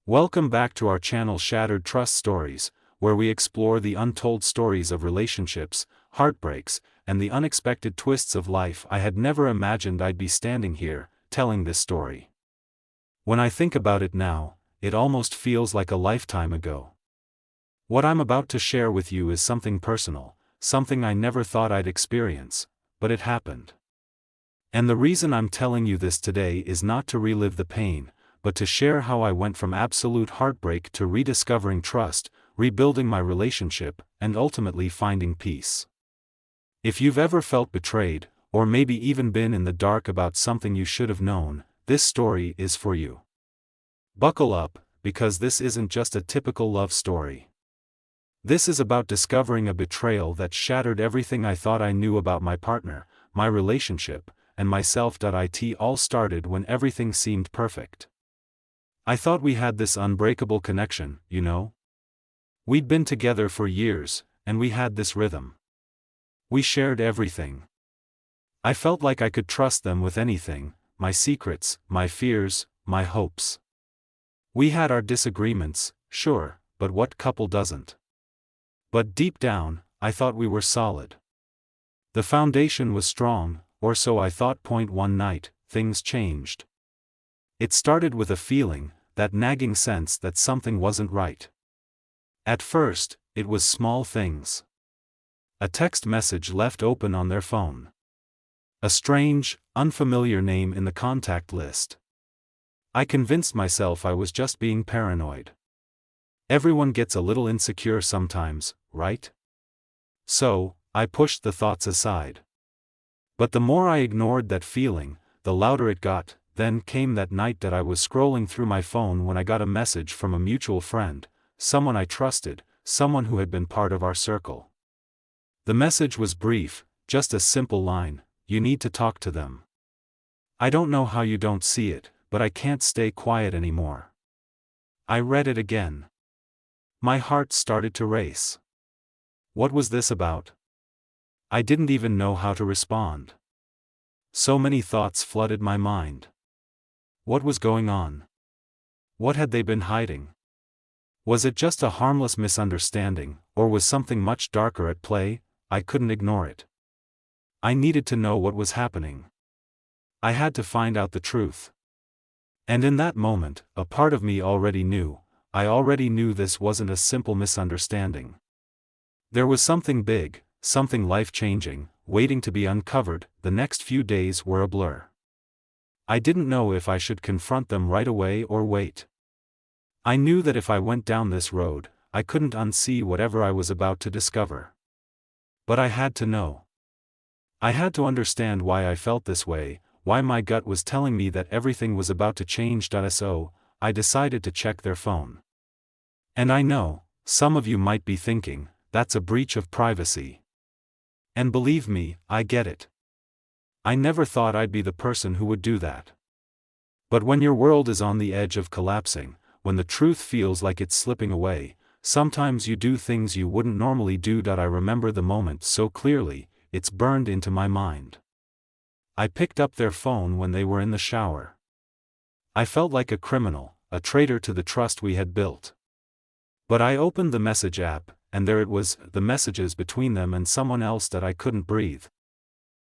Welcome back to our channel Shattered Trust Stories, where we explore the untold stories of relationships, heartbreaks, and the unexpected twists of life. I had never imagined I'd be standing here, telling this story. When I think about it now, it almost feels like a lifetime ago. What I'm about to share with you is something personal, something I never thought I'd experience, but it happened. And the reason I'm telling you this today is not to relive the pain, but to share how I went from absolute heartbreak to rediscovering trust, rebuilding my relationship, and ultimately finding peace. If you've ever felt betrayed, or maybe even been in the dark about something you should have known, this story is for you. Buckle up, because this isn't just a typical love story. This is about discovering a betrayal that shattered everything I thought I knew about my partner, my relationship, and myself. It all started when everything seemed perfect. I thought we had this unbreakable connection, you know? We'd been together for years, and we had this rhythm. We shared everything. I felt like I could trust them with anything, my secrets, my fears, my hopes. We had our disagreements, sure, but what couple doesn't? But deep down, I thought we were solid. The foundation was strong, or so I thought. One night, things changed. It started with a feeling, that nagging sense that something wasn't right. At first, it was small things. A text message left open on their phone. A strange, unfamiliar name in the contact list. I convinced myself I was just being paranoid. Everyone gets a little insecure sometimes, right? So, I pushed the thoughts aside. But the more I ignored that feeling, the louder it got. Then came that night that I was scrolling through my phone when I got a message from a mutual friend, someone I trusted, someone who had been part of our circle. The message was brief, just a simple line: "You need to talk to them. I don't know how you don't see it, but I can't stay quiet anymore." I read it again. My heart started to race. What was this about? I didn't even know how to respond. So many thoughts flooded my mind. What was going on? What had they been hiding? Was it just a harmless misunderstanding, or was something much darker at play? I couldn't ignore it. I needed to know what was happening. I had to find out the truth. And in that moment, a part of me already knew. I already knew this wasn't a simple misunderstanding. There was something big, something life-changing, waiting to be uncovered. The next few days were a blur. I didn't know if I should confront them right away or wait. I knew that if I went down this road, I couldn't unsee whatever I was about to discover. But I had to know. I had to understand why I felt this way, why my gut was telling me that everything was about to change. So, I decided to check their phone. And I know, some of you might be thinking, that's a breach of privacy. And believe me, I get it. I never thought I'd be the person who would do that. But when your world is on the edge of collapsing, when the truth feels like it's slipping away, sometimes you do things you wouldn't normally do. I remember the moment so clearly, it's burned into my mind. I picked up their phone when they were in the shower. I felt like a criminal, a traitor to the trust we had built. But I opened the message app, and there it was, the messages between them and someone else. I couldn't breathe.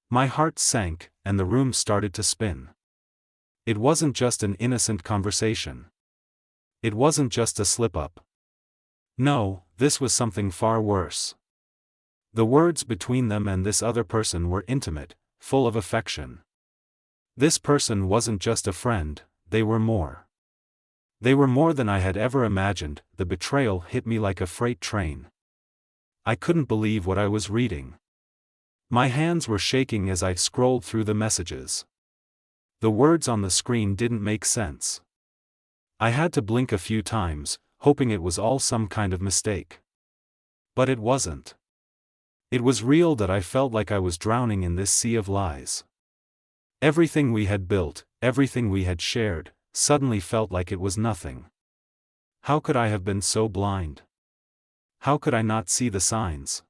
My heart sank, and the room started to spin. It wasn't just an innocent conversation. It wasn't just a slip-up. No, this was something far worse. The words between them and this other person were intimate, full of affection. This person wasn't just a friend, they were more. They were more than I had ever imagined. The betrayal hit me like a freight train. I couldn't believe what I was reading. My hands were shaking as I scrolled through the messages. The words on the screen didn't make sense. I had to blink a few times, hoping it was all some kind of mistake. But it wasn't. It was real. I felt like I was drowning in this sea of lies. Everything we had built, everything we had shared, suddenly felt like it was nothing. How could I have been so blind? How could I not see the signs?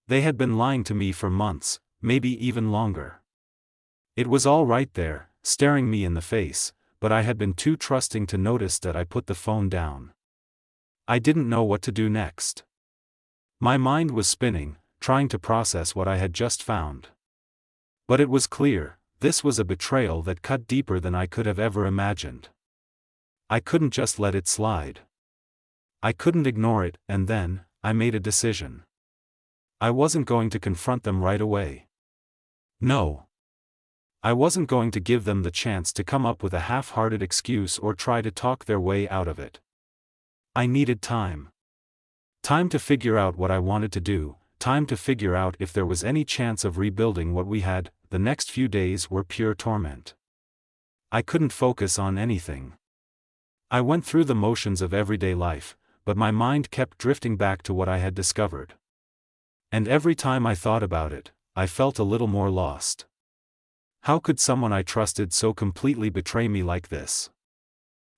They had been lying to me for months, maybe even longer. It was all right there, staring me in the face, but I had been too trusting to notice that I put the phone down. I didn't know what to do next. My mind was spinning, trying to process what I had just found. But it was clear, this was a betrayal that cut deeper than I could have ever imagined. I couldn't just let it slide. I couldn't ignore it, and then, I made a decision. I wasn't going to confront them right away. No. I wasn't going to give them the chance to come up with a half-hearted excuse or try to talk their way out of it. I needed time. Time to figure out what I wanted to do, time to figure out if there was any chance of rebuilding what we had. The next few days were pure torment. I couldn't focus on anything. I went through the motions of everyday life, but my mind kept drifting back to what I had discovered. And every time I thought about it, I felt a little more lost. How could someone I trusted so completely betray me like this?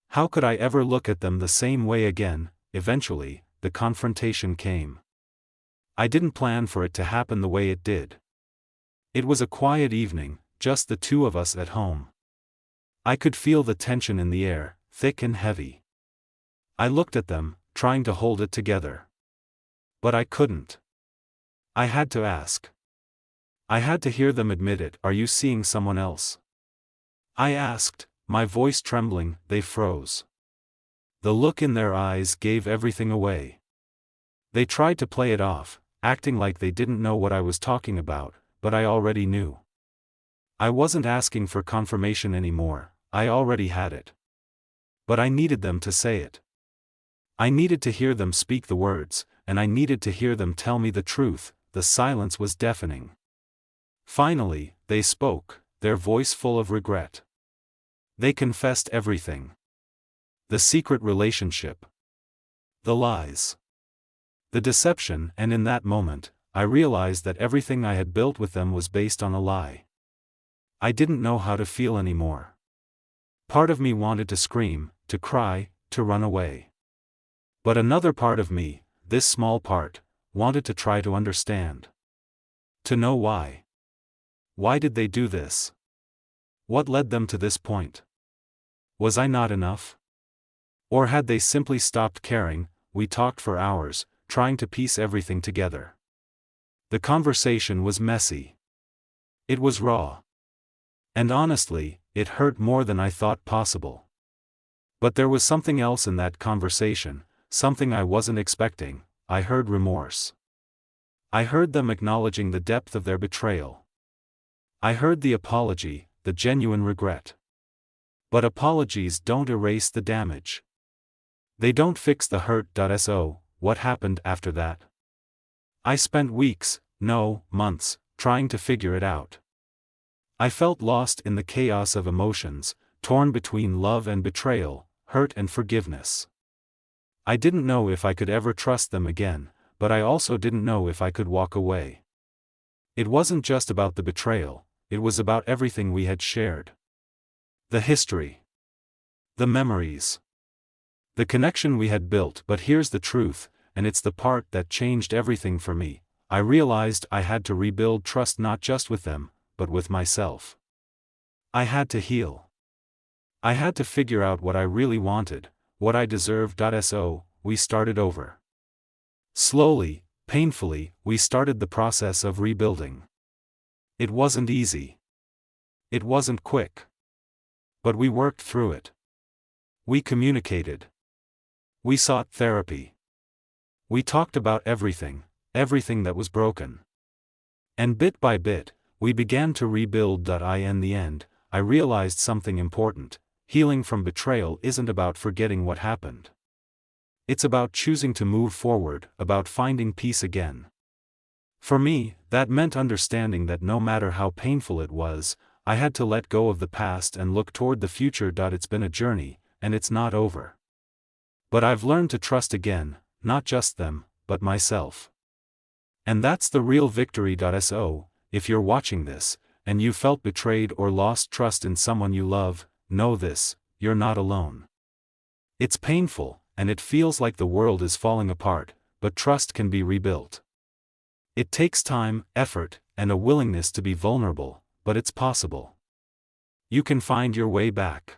How could I ever look at them the same way again? Eventually, the confrontation came. I didn't plan for it to happen the way it did. It was a quiet evening, just the two of us at home. I could feel the tension in the air, thick and heavy. I looked at them, trying to hold it together. But I couldn't. I had to ask. I had to hear them admit it. Are you seeing someone else? I asked, my voice trembling. They froze. The look in their eyes gave everything away. They tried to play it off, acting like they didn't know what I was talking about, but I already knew. I wasn't asking for confirmation anymore, I already had it. But I needed them to say it. I needed to hear them speak the words, and I needed to hear them tell me the truth. The silence was deafening. Finally, they spoke, their voice full of regret. They confessed everything. The secret relationship. The lies. The deception, and in that moment, I realized that everything I had built with them was based on a lie. I didn't know how to feel anymore. Part of me wanted to scream, to cry, to run away. But another part of me, this small part, wanted to try to understand. To know why. Why did they do this? What led them to this point? Was I not enough? Or had they simply stopped caring? We talked for hours, trying to piece everything together. The conversation was messy. It was raw. And honestly, it hurt more than I thought possible. But there was something else in that conversation, something I wasn't expecting. I heard remorse. I heard them acknowledging the depth of their betrayal. I heard the apology, the genuine regret. But apologies don't erase the damage. They don't fix the hurt. So, what happened after that? I spent weeks, no, months, trying to figure it out. I felt lost in the chaos of emotions, torn between love and betrayal, hurt and forgiveness. I didn't know if I could ever trust them again, but I also didn't know if I could walk away. It wasn't just about the betrayal, it was about everything we had shared. The history. The memories. The connection we had built. But here's the truth, and it's the part that changed everything for me. I realized I had to rebuild trust not just with them, but with myself. I had to heal. I had to figure out what I really wanted, what I deserved. So, we started over. Slowly, painfully, we started the process of rebuilding. It wasn't easy. It wasn't quick. But we worked through it. We communicated. We sought therapy. We talked about everything that was broken. And bit by bit, we began to rebuild. In the end, I realized something important. Healing from betrayal isn't about forgetting what happened. It's about choosing to move forward, about finding peace again. For me, that meant understanding that no matter how painful it was, I had to let go of the past and look toward the future. It's been a journey, and it's not over. But I've learned to trust again, not just them, but myself. And that's the real victory. So, if you're watching this, and you felt betrayed or lost trust in someone you love, know this, you're not alone. It's painful, and it feels like the world is falling apart, but trust can be rebuilt. It takes time, effort, and a willingness to be vulnerable, but it's possible. You can find your way back.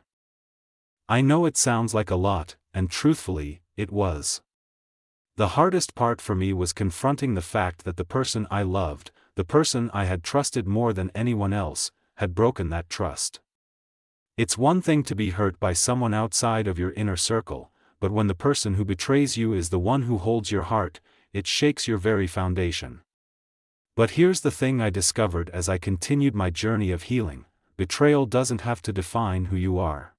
I know it sounds like a lot, and truthfully, it was. The hardest part for me was confronting the fact that the person I loved, the person I had trusted more than anyone else, had broken that trust. It's one thing to be hurt by someone outside of your inner circle, but when the person who betrays you is the one who holds your heart, it shakes your very foundation. But here's the thing I discovered as I continued my journey of healing: betrayal doesn't have to define who you are.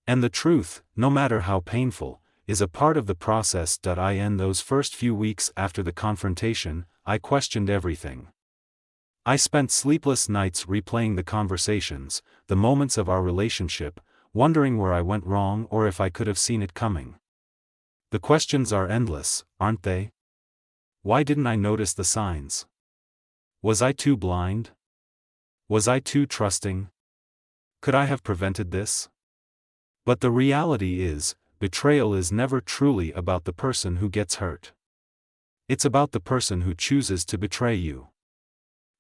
And the truth, no matter how painful, is a part of the process. In those first few weeks after the confrontation, I questioned everything. I spent sleepless nights replaying the conversations, the moments of our relationship, wondering where I went wrong or if I could have seen it coming. The questions are endless, aren't they? Why didn't I notice the signs? Was I too blind? Was I too trusting? Could I have prevented this? But the reality is, betrayal is never truly about the person who gets hurt. It's about the person who chooses to betray you.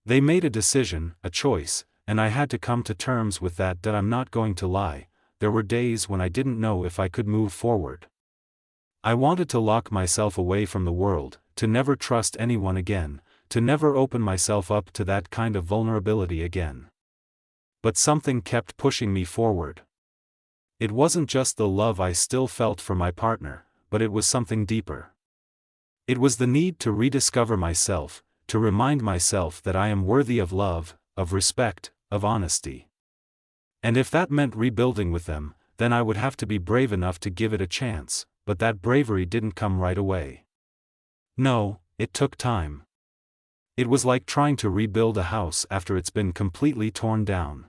They made a decision, a choice, and I had to come to terms with that. I'm not going to lie, there were days when I didn't know if I could move forward. I wanted to lock myself away from the world, to never trust anyone again, to never open myself up to that kind of vulnerability again. But something kept pushing me forward. It wasn't just the love I still felt for my partner, but it was something deeper. It was the need to rediscover myself, to remind myself that I am worthy of love, of respect, of honesty. And if that meant rebuilding with them, then I would have to be brave enough to give it a chance, but that bravery didn't come right away. No, it took time. It was like trying to rebuild a house after it's been completely torn down.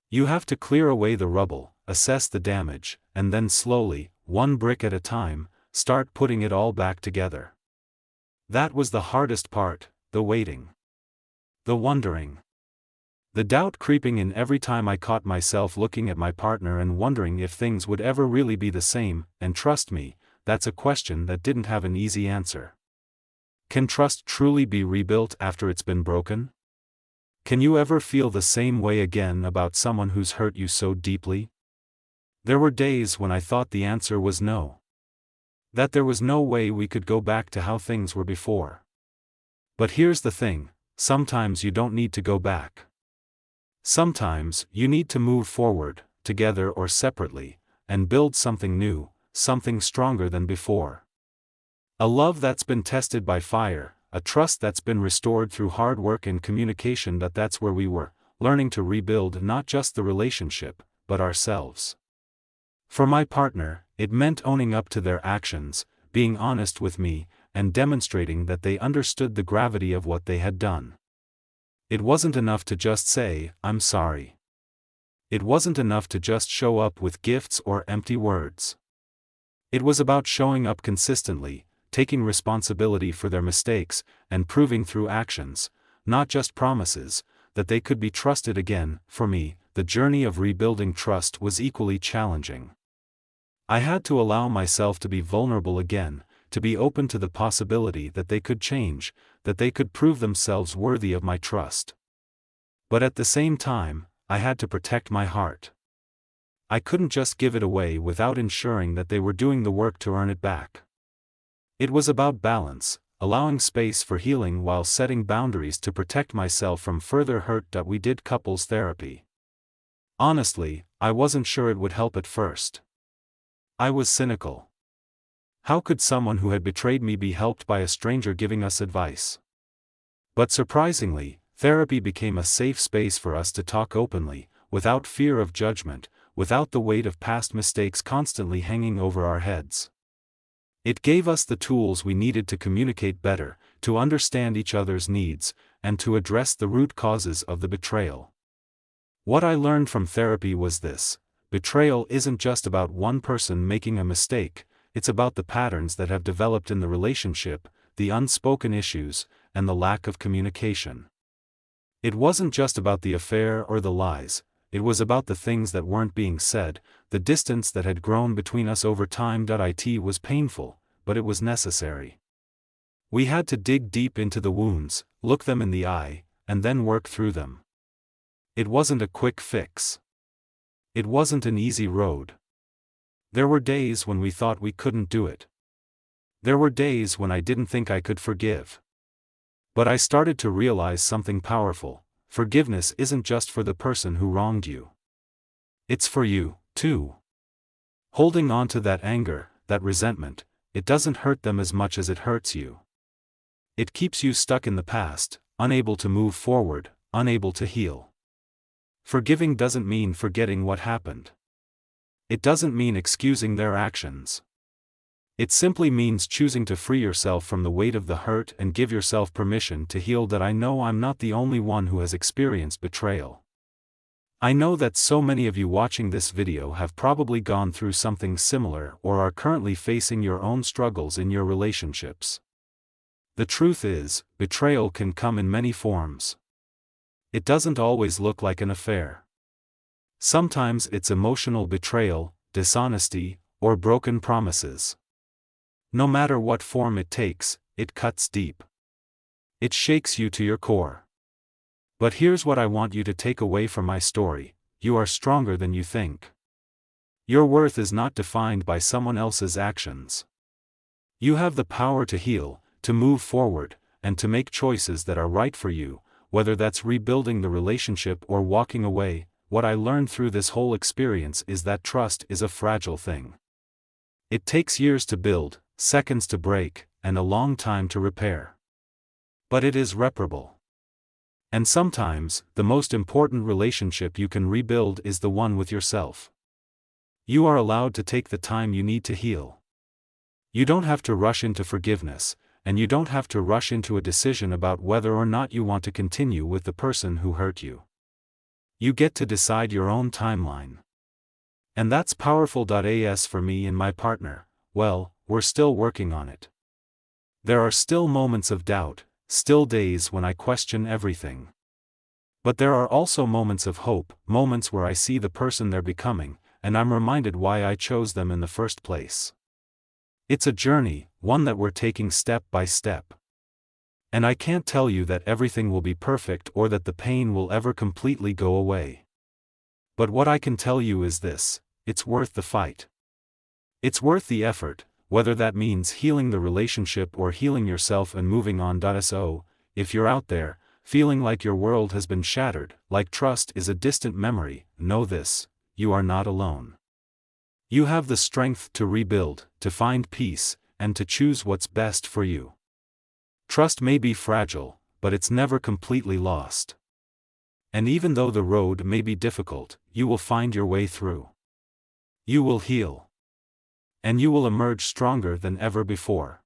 You have to clear away the rubble, assess the damage, and then slowly, one brick at a time, start putting it all back together. That was the hardest part, the waiting. The wondering. The doubt creeping in every time I caught myself looking at my partner and wondering if things would ever really be the same. And trust me, that's a question that didn't have an easy answer. Can trust truly be rebuilt after it's been broken? Can you ever feel the same way again about someone who's hurt you so deeply? There were days when I thought the answer was no. That there was no way we could go back to how things were before. But here's the thing, sometimes you don't need to go back. Sometimes you need to move forward, together or separately, and build something new, something stronger than before. A love that's been tested by fire, a trust that's been restored through hard work and communication. That's where we were, learning to rebuild not just the relationship, but ourselves. For my partner, it meant owning up to their actions, being honest with me, and demonstrating that they understood the gravity of what they had done. It wasn't enough to just say, "I'm sorry." It wasn't enough to just show up with gifts or empty words. It was about showing up consistently, taking responsibility for their mistakes, and proving through actions, not just promises, that they could be trusted again. For me, the journey of rebuilding trust was equally challenging. I had to allow myself to be vulnerable again, to be open to the possibility that they could change, that they could prove themselves worthy of my trust. But at the same time, I had to protect my heart. I couldn't just give it away without ensuring that they were doing the work to earn it back. It was about balance, allowing space for healing while setting boundaries to protect myself from further hurt. We did couples therapy. Honestly, I wasn't sure it would help at first. I was cynical. How could someone who had betrayed me be helped by a stranger giving us advice? But surprisingly, therapy became a safe space for us to talk openly, without fear of judgment, without the weight of past mistakes constantly hanging over our heads. It gave us the tools we needed to communicate better, to understand each other's needs, and to address the root causes of the betrayal. What I learned from therapy was this: betrayal isn't just about one person making a mistake, it's about the patterns that have developed in the relationship, the unspoken issues, and the lack of communication. It wasn't just about the affair or the lies, it was about the things that weren't being said, the distance that had grown between us over time. It was painful, but it was necessary. We had to dig deep into the wounds, look them in the eye, and then work through them. It wasn't a quick fix. It wasn't an easy road. There were days when we thought we couldn't do it. There were days when I didn't think I could forgive. But I started to realize something powerful. Forgiveness isn't just for the person who wronged you. It's for you, too. Holding on to that anger, that resentment, it doesn't hurt them as much as it hurts you. It keeps you stuck in the past, unable to move forward, unable to heal. Forgiving doesn't mean forgetting what happened. It doesn't mean excusing their actions. It simply means choosing to free yourself from the weight of the hurt and give yourself permission to heal. That I know I'm not the only one who has experienced betrayal. I know that so many of you watching this video have probably gone through something similar or are currently facing your own struggles in your relationships. The truth is, betrayal can come in many forms. It doesn't always look like an affair. Sometimes it's emotional betrayal, dishonesty, or broken promises. No matter what form it takes, it cuts deep. It shakes you to your core. But here's what I want you to take away from my story: you are stronger than you think. Your worth is not defined by someone else's actions. You have the power to heal, to move forward, and to make choices that are right for you, whether that's rebuilding the relationship or walking away. What I learned through this whole experience is that trust is a fragile thing. It takes years to build, seconds to break, and a long time to repair. But it is reparable. And sometimes, the most important relationship you can rebuild is the one with yourself. You are allowed to take the time you need to heal. You don't have to rush into forgiveness, and you don't have to rush into a decision about whether or not you want to continue with the person who hurt you. You get to decide your own timeline. And that's powerful. As for me and my partner, well, we're still working on it. There are still moments of doubt, still days when I question everything. But there are also moments of hope, moments where I see the person they're becoming, and I'm reminded why I chose them in the first place. It's a journey, one that we're taking step by step. And I can't tell you that everything will be perfect or that the pain will ever completely go away. But what I can tell you is this: it's worth the fight. It's worth the effort, whether that means healing the relationship or healing yourself and moving on. So, if you're out there, feeling like your world has been shattered, like trust is a distant memory, know this: you are not alone. You have the strength to rebuild, to find peace, and to choose what's best for you. Trust may be fragile, but it's never completely lost. And even though the road may be difficult, you will find your way through. You will heal. And you will emerge stronger than ever before.